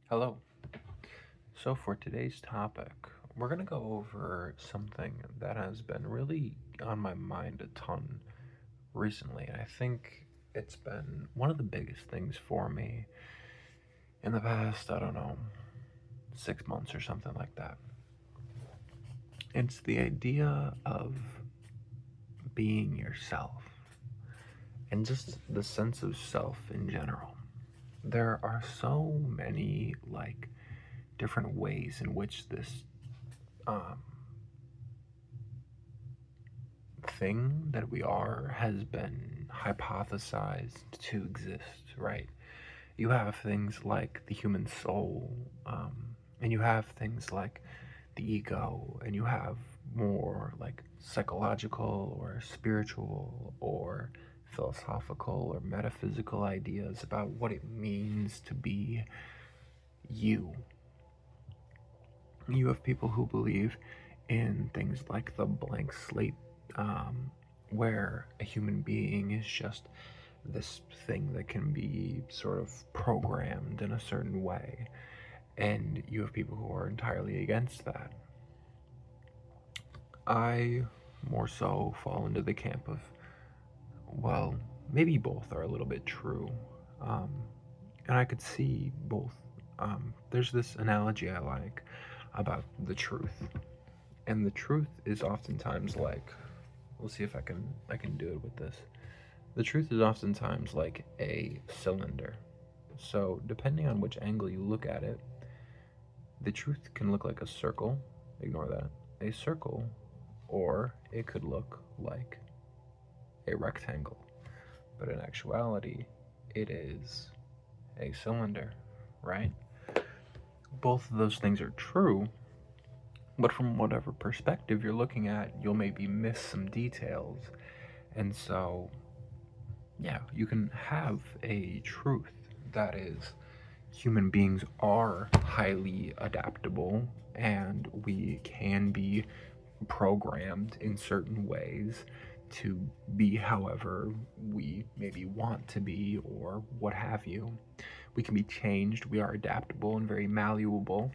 Hello. So, for today's topic, we're going to go over something that has been really on my mind a ton recently. I think it's been one of the biggest things for me in the past, I don't know, 6 months or something like that. It's the idea of being yourself and just the sense of self in general. There are so many, different ways in which this um, thing that we are has been hypothesized to exist, right? You have things like the human soul, and you have things like the ego, and you have more like psychological or spiritual or philosophical or metaphysical ideas about what it means to be you. You have people who believe in things like the blank slate, where a human being is just this thing that can be sort of programmed in a certain way. And you have people who are entirely against that. I more so fall into the camp of, well, maybe both are a little bit true. Um, and I could see both. There's this analogy I like about the truth. And the truth is oftentimes like, we'll see if I can do it with this. The truth is oftentimes like a cylinder. So depending on which angle you look at it, the truth can look like a circle. Ignore that. A circle, or it could look like a rectangle. But in actuality, it is a cylinder, right? Both of those things are true, but from whatever perspective you're looking at, you'll maybe miss some details. And so, yeah, you can have a truth that is human beings are highly adaptable and we can be programmed in certain ways to be however we maybe want to be or what have you. We can be changed, we are adaptable and very malleable,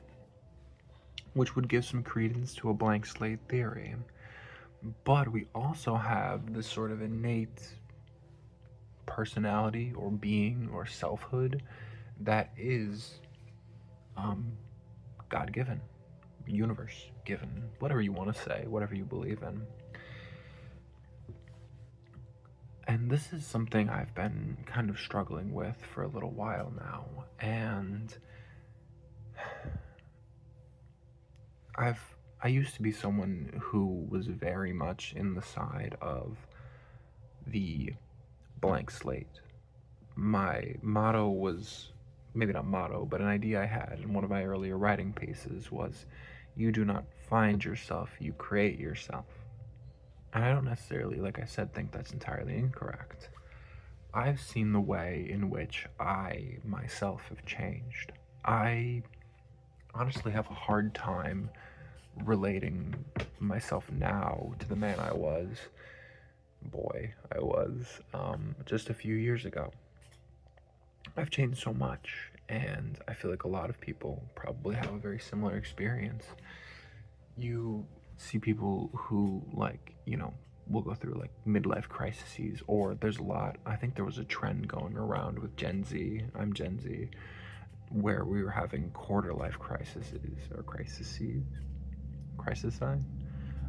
which would give some credence to a blank slate theory. But we also have this sort of innate personality or being or selfhood that is um, God given, universe given, whatever you want to say, whatever you believe in. And this is something I've been kind of struggling with for a little while now. And I've I used to be someone who was very much in the side of the blank slate. My motto was, maybe not motto, but an idea I had in one of my earlier writing pieces was, you do not find yourself, you create yourself. And I don't necessarily, like I said, think that's entirely incorrect. I've seen the way in which I myself have changed. I honestly have a hard time relating myself now to the man I was, just a few years ago. I've changed so much, and I feel like a lot of people probably have a very similar experience. You see people who, will go through like midlife crises, or there's a lot. I think there was a trend going around with Gen Z. I'm Gen Z, where we were having quarter life crises or crisis.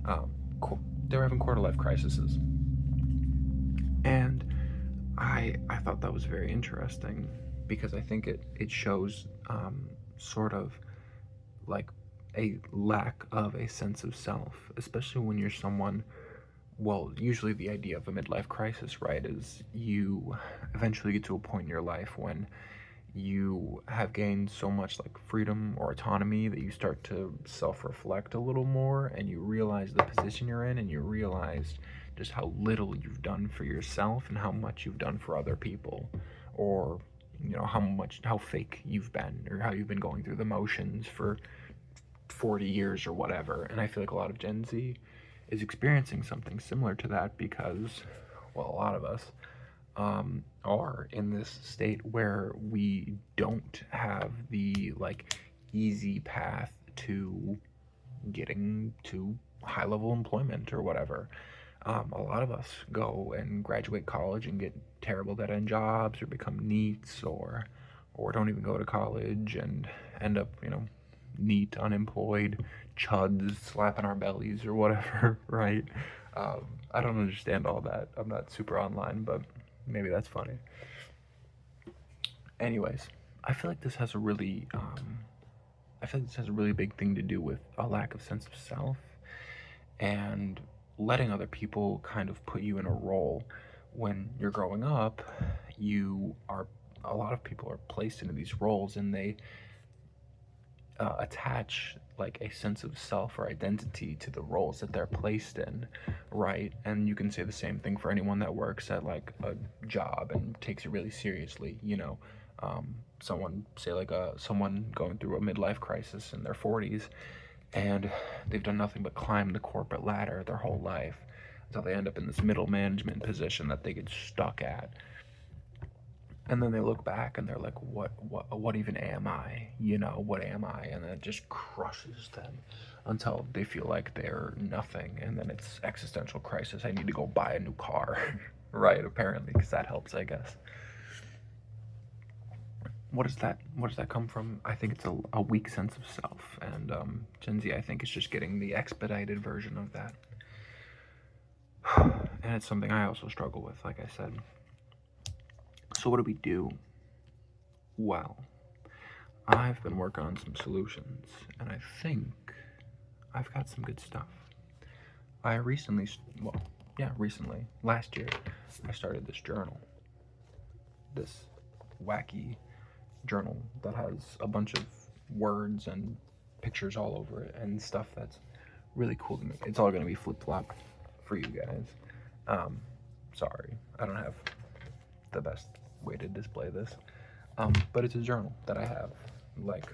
Um, they were having quarter life crises, and I thought that was very interesting because I think it shows sort of like a lack of a sense of self, especially when you're someone. Well, usually the idea of a midlife crisis, right, is you eventually get to a point in your life when you have gained so much like freedom or autonomy that you start to self-reflect a little more, and you realize the position you're in, and you realize just how little you've done for yourself and how much you've done for other people, or how fake you've been, or how you've been going through the motions for 40 years or whatever. And I feel like a lot of Gen Z is experiencing something similar to that because, well, a lot of us are in this state where we don't have the like easy path to getting to high level employment or whatever. A lot of us go and graduate college and get terrible dead end jobs or become neets or don't even go to college and end up, neat, unemployed, chuds slapping our bellies or whatever, right? I don't understand all that. I'm not super online, but maybe that's funny. Anyways, I feel like this has a really, I feel like this has a really big thing to do with a lack of sense of self and letting other people kind of put you in a role. When you're growing up, you are a lot of people are placed into these roles and they attach like a sense of self or identity to the roles that they're placed in, right? And you can say the same thing for anyone that works at like a job and takes it really seriously, someone say like someone going through a midlife crisis in their 40s and they've done nothing but climb the corporate ladder their whole life until they end up in this middle management position that they get stuck at, and then they look back and they're like, what even am I, what am I? And it just crushes them until they feel like they're nothing, and then it's existential crisis. I need to go buy a new car. Right, apparently, because that helps, I guess. What does that come from? I think it's a weak sense of self, and Gen Z, I think, is just getting the expedited version of that. And it's something I also struggle with, like I said. So what do we do? Well, I've been working on some solutions, and I think I've got some good stuff. I recently, well, yeah, recently, last year, I started this journal. This wacky journal that has a bunch of words and pictures all over it and stuff that's really cool to me. It's all going to be flip flop for you guys. Um, Sorry, I don't have the best way to display this. But it's a journal that I have, like,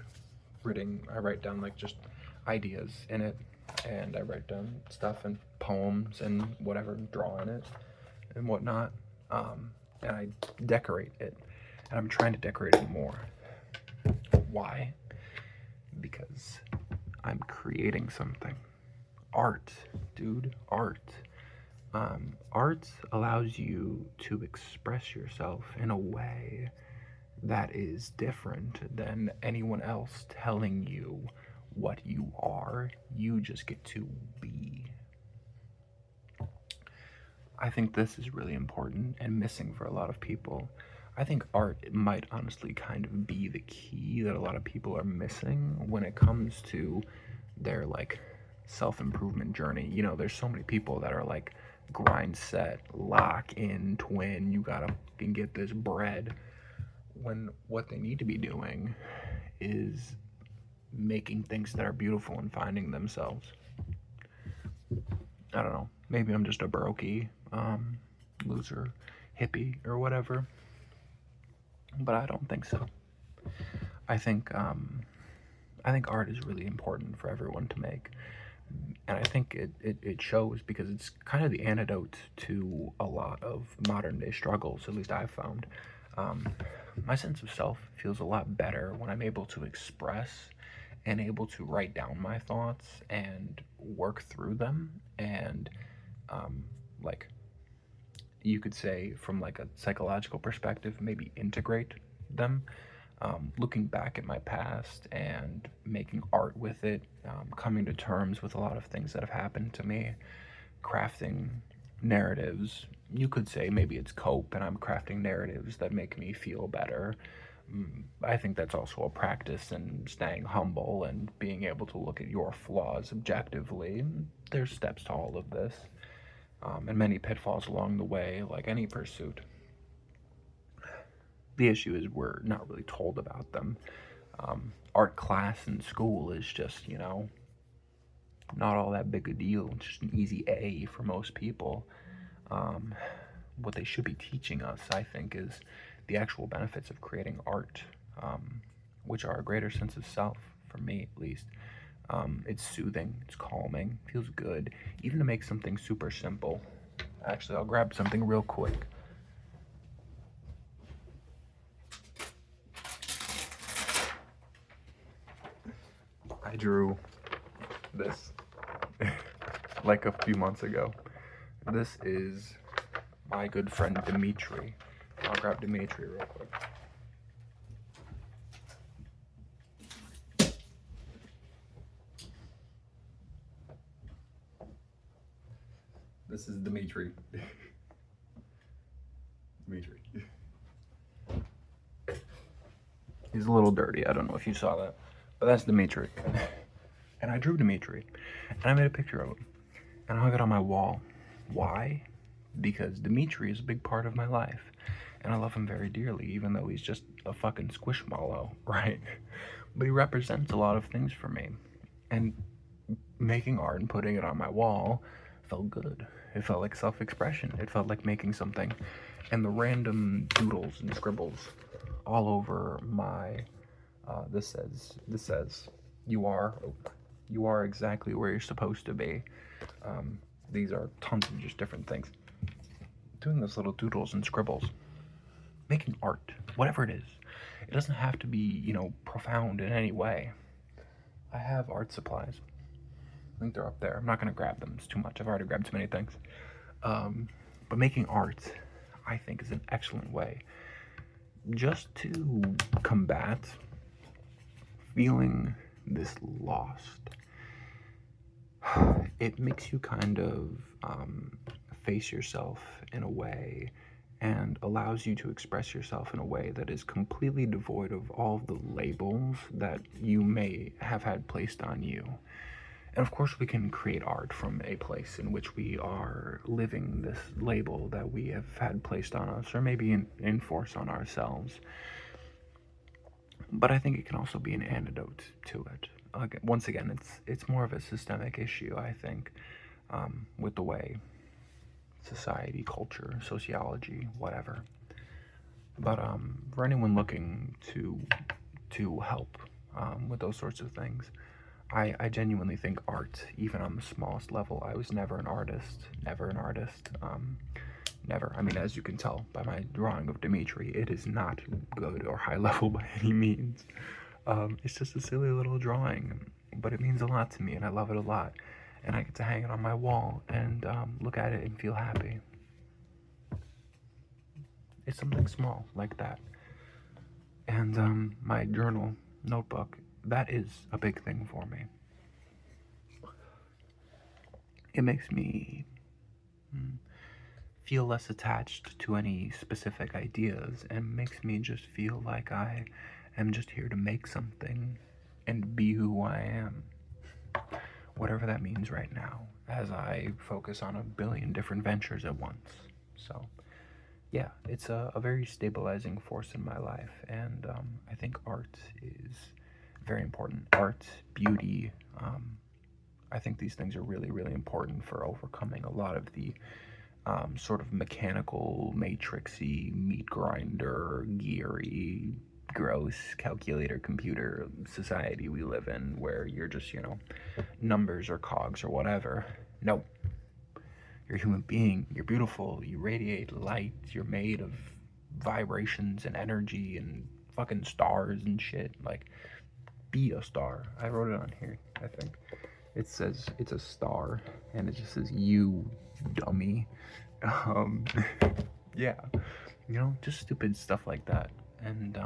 I write down, like, just ideas in it, and I write down stuff and poems and whatever, draw in it and whatnot, and I decorate it, and I'm trying to decorate it more. Why? Because I'm creating something. Art, dude, art. Art allows you to express yourself in a way that is different than anyone else telling you what you are. You just get to be. I think this is really important and missing for a lot of people. I think art might honestly kind of be the key that a lot of people are missing when it comes to their like self-improvement journey. There's so many people that are like grind set, lock in, twin, you gotta fucking get this bread, when what they need to be doing is making things that are beautiful and finding themselves. I don't know. Maybe I'm just a brokey, loser, hippie, or whatever. But I don't think so. I think art is really important for everyone to make, and I think it shows because it's kind of the antidote to a lot of modern day struggles. At least I've found. My sense of self feels a lot better when I'm able to express and able to write down my thoughts and work through them and like you could say from like a psychological perspective maybe integrate them, looking back at my past and making art with it, coming to terms with a lot of things that have happened to me, crafting narratives. You could say maybe it's cope and I'm crafting narratives that make me feel better. I think that's also a practice in staying humble and being able to look at your flaws objectively. There's steps to all of this, and many pitfalls along the way, like any pursuit. The issue is we're not really told about them. Art class in school is just, not all that big a deal. It's just an easy A for most people. What they should be teaching us, I think, is the actual benefits of creating art, which are a greater sense of self, for me at least. It's soothing, it's calming, feels good, even to make something super simple. Actually, I'll grab something real quick. I drew this like a few months ago. This is my good friend Dimitri. I'll grab Dimitri real quick. This is Dimitri. Dimitri. He's a little dirty. I don't know if you saw that, but that's Dimitri. And I drew Dimitri, and I made a picture of him, and I hung it on my wall. Why? Because Dimitri is a big part of my life, and I love him very dearly, even though he's just a fucking squishmallow, right? But he represents a lot of things for me, and making art and putting it on my wall felt good. It felt like self-expression. It felt like making something. And the random doodles and scribbles all over my this says you are exactly where you're supposed to be. These are tons of just different things. Doing those little doodles and scribbles, making art, whatever it is. It doesn't have to be, profound in any way. I have art supplies. I think they're up there. I'm not gonna grab them. It's too much. I've already grabbed too many things. But making art, I think, is an excellent way just to combat feeling this lost. It makes you kind of face yourself in a way and allows you to express yourself in a way that is completely devoid of all the labels that you may have had placed on you. And of course, we can create art from a place in which we are living this label that we have had placed on us, or maybe enforce on ourselves. But I think it can also be an antidote to it. Once again, it's more of a systemic issue, I think, with the way society, culture, sociology, whatever. But for anyone looking to help with those sorts of things, I genuinely think art, even on the smallest level, I was never an artist, never. I mean, as you can tell by my drawing of Dimitri, it is not good or high level by any means. It's just a silly little drawing, but it means a lot to me, and I love it a lot. And I get to hang it on my wall and look at it and feel happy. It's something small like that. And my journal, notebook, that is a big thing for me. It makes me feel less attached to any specific ideas and makes me just feel like I am just here to make something and be who I am. Whatever that means right now, as I focus on a billion different ventures at once. So, yeah, it's a very stabilizing force in my life, and I think art is very important. Art, beauty, I think these things are really, really important for overcoming a lot of the sort of mechanical, matrixy, meat grinder, geary, gross calculator computer society we live in, where you're just, numbers or cogs or whatever. No. You're a human being. You're beautiful. You radiate light. You're made of vibrations and energy and fucking stars and shit. Like, be a star. I wrote it on here, I think. It says it's a star, and it just says, you dummy. Yeah. Just stupid stuff like that. And,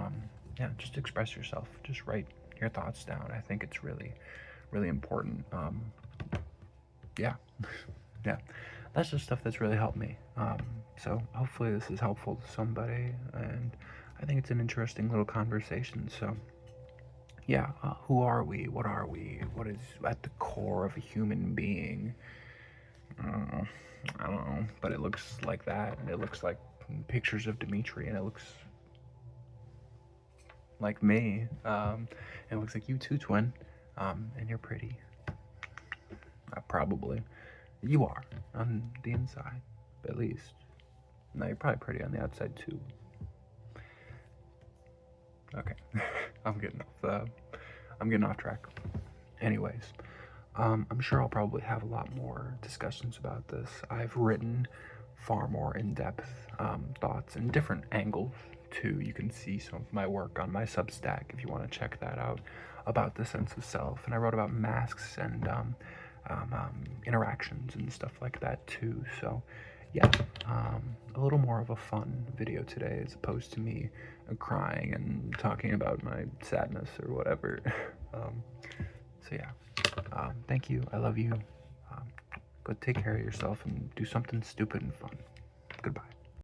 yeah, just express yourself. Just write your thoughts down. I think it's really, really important. Yeah. Yeah. That's just stuff that's really helped me. So hopefully this is helpful to somebody, and I think it's an interesting little conversation. So, yeah, who are we? What are we? What is at the core of a human being? I don't know, but it looks like that, and it looks like pictures of Dimitri, and it looks like me. It looks like you too, twin. And you're pretty. Probably. You are, on the inside, at least. No, you're probably pretty on the outside, too. Okay, I'm getting off track. Anyways, I'm sure I'll probably have a lot more discussions about this. I've written far more in-depth thoughts and different angles too. You can see some of my work on my Substack if you want to check that out, about the sense of self. And I wrote about masks and interactions and stuff like that too. So yeah, a little more of a fun video today as opposed to me crying and talking about my sadness or whatever. So yeah, thank you. I love you. Go take care of yourself and do something stupid and fun. Goodbye.